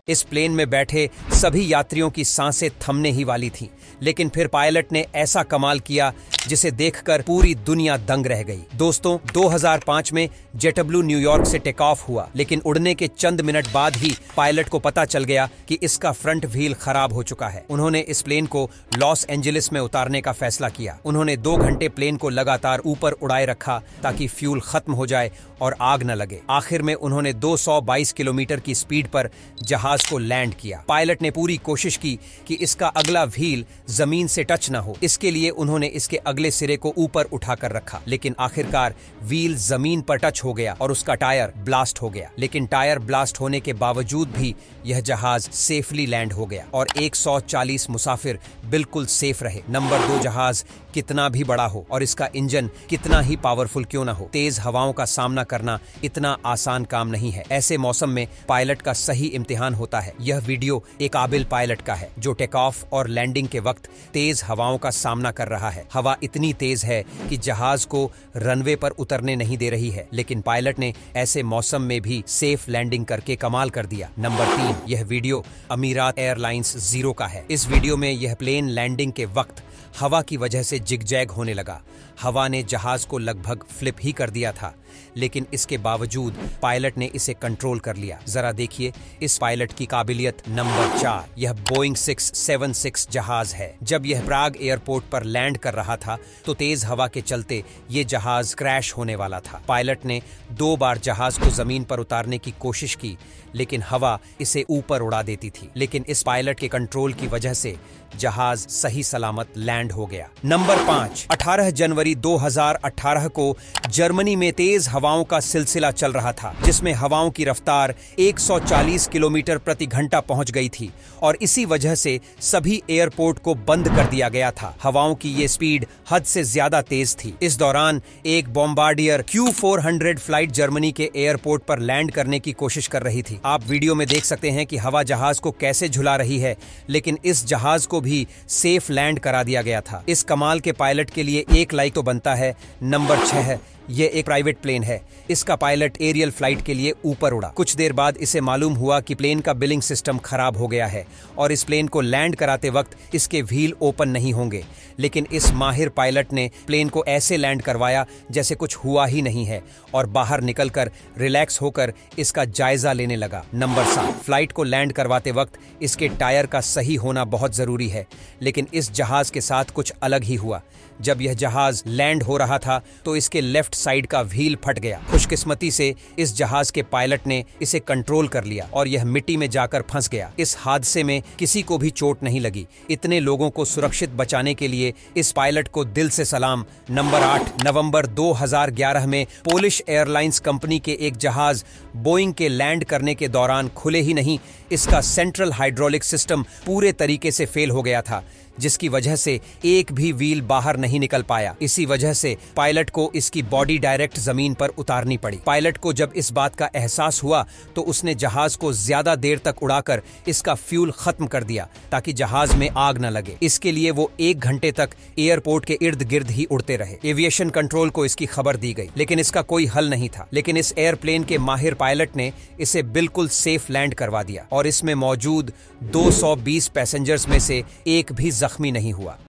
इस प्लेन में बैठे सभी यात्रियों की सांसें थमने ही वाली थीं, लेकिन फिर पायलट ने ऐसा कमाल किया जिसे देखकर पूरी दुनिया दंग रह गई। दोस्तों, 2005 में जेटब्लू न्यूयॉर्क से टेक ऑफ हुआ, लेकिन उड़ने के चंद मिनट बाद ही पायलट को पता चल गया कि इसका फ्रंट व्हील खराब हो चुका है। उन्होंने इस प्लेन को लॉस एंजलिस में उतारने का फैसला किया। उन्होंने 2 घंटे प्लेन को लगातार ऊपर उड़ाए रखा ताकि फ्यूल खत्म हो जाए और आग न लगे। आखिर में उन्होंने 222 किलोमीटर की स्पीड पर जहाज को लैंड किया। पायलट ने पूरी कोशिश की कि इसका अगला व्हील जमीन से टच न हो। इसके लिए उन्होंने इसके अगले सिरे को ऊपर उठाकर रखा, लेकिन आखिरकार व्हील जमीन पर टच हो गया और उसका टायर ब्लास्ट हो गया। लेकिन टायर ब्लास्ट होने के बावजूद भी यह जहाज सेफली लैंड हो गया और 140 मुसाफिर बिल्कुल सेफ रहे। नंबर 2 जहाज कितना भी बड़ा हो और इसका इंजन कितना ही पावरफुल क्यों ना हो, तेज हवाओं का सामना करना इतना आसान काम नहीं है। ऐसे मौसम में पायलट का सही इम्तिहान होता है। यह वीडियो एक काबिल पायलट का है जो टेक ऑफ और लैंडिंग के वक्त तेज हवाओं का सामना कर रहा है। हवा इतनी तेज है कि जहाज को रनवे पर उतरने नहीं दे रही है, लेकिन पायलट ने ऐसे मौसम में भी सेफ लैंडिंग करके कमाल कर दिया। नंबर 3, यह वीडियो अमीरात एयरलाइंस जीरो का है। इस वीडियो में यह प्लेन लैंडिंग के वक्त हवा की वजह से जिगजैग होने लगा। हवा ने जहाज को लगभग फ्लिप ही कर दिया था, लेकिन इसके बावजूद पायलट ने इसे कंट्रोल कर लिया। जरा देखिए इस पायलट की काबिलियत। नंबर 4, यह बोइंग 676 जहाज है। जब यह प्राग एयरपोर्ट पर लैंड कर रहा था तो तेज हवा के चलते ये जहाज क्रैश होने वाला था। पायलट ने 2 बार जहाज को जमीन पर उतारने की कोशिश की, लेकिन हवा इसे ऊपर उड़ा देती थी। लेकिन इस पायलट के कंट्रोल की वजह से जहाज सही सलामत लैंड हो गया। नंबर 5, 18 जनवरी 2018 को जर्मनी में तेज हवाओं का सिलसिला चल रहा था, जिसमें हवाओं की रफ्तार 140 किलोमीटर प्रति घंटा पहुंच गई थी और इसी वजह से सभी एयरपोर्ट को बंद कर दिया गया था। हवाओं की ये स्पीड हद से ज्यादा तेज थी। इस दौरान एक बॉम्बार्डियर Q400 फ्लाइट जर्मनी के एयरपोर्ट पर लैंड करने की कोशिश कर रही थी। आप वीडियो में देख सकते हैं कि हवा जहाज को कैसे झुला रही है, लेकिन इस जहाज को भी सेफ लैंड करा दिया गया था। इस कमाल के पायलट के लिए 1 लाइक तो बनता है। नंबर 6, यह एक प्राइवेट प्लेन है। इसका पायलट एरियल फ्लाइट के लिए ऊपर उड़ा। कुछ देर बाद इसे मालूम हुआ कि प्लेन का बिलिंग सिस्टम खराब हो गया है और इस प्लेन को लैंड कराते वक्त इसके व्हील ओपन नहीं होंगे। लेकिन इस माहिर पायलट ने प्लेन को ऐसे लैंड करवाया जैसे कुछ हुआ ही नहीं है और बाहर निकलकर रिलैक्स होकर इसका जायजा लेने लगा। नंबर 7, फ्लाइट को लैंड करवाते वक्त इसके टायर का सही होना बहुत जरूरी है, लेकिन इस जहाज के साथ कुछ अलग ही हुआ। जब यह जहाज लैंड हो रहा था तो इसके लेफ्ट साइड का व्हील फट गया। खुशकिस्मती से इस जहाज के पायलट ने इसे कंट्रोल कर लिया और यह मिट्टी में जाकर फंस गया। इस हादसे में किसी को भी चोट नहीं लगी। इतने लोगों को सुरक्षित बचाने के लिए इस पायलट को दिल से सलाम। नंबर 8, नवंबर 2011 में पोलिश एयरलाइंस कंपनी के एक जहाज बोइंग के लैंड करने के दौरान खुले ही नहीं, इसका सेंट्रल हाइड्रोलिक सिस्टम पूरे तरीके से फेल हो गया था, जिसकी वजह से एक भी व्हील बाहर नहीं निकल पाया। इसी वजह से पायलट को इसकी बॉडी डायरेक्ट जमीन पर उतारनी पड़ी। पायलट को जब इस बात का एहसास हुआ तो उसने जहाज को ज्यादा देर तक उड़ाकर इसका फ्यूल खत्म कर दिया ताकि जहाज में आग न लगे। इसके लिए वो 1 घंटे तक एयरपोर्ट के इर्द गिर्द ही उड़ते रहे। एविएशन कंट्रोल को इसकी खबर दी गई, लेकिन इसका कोई हल नहीं था। लेकिन इस एयरप्लेन के माहिर पायलट ने इसे बिल्कुल सेफ लैंड करवा दिया और इसमें मौजूद 220 पैसेंजर्स में से एक भी जख्मी नहीं हुआ।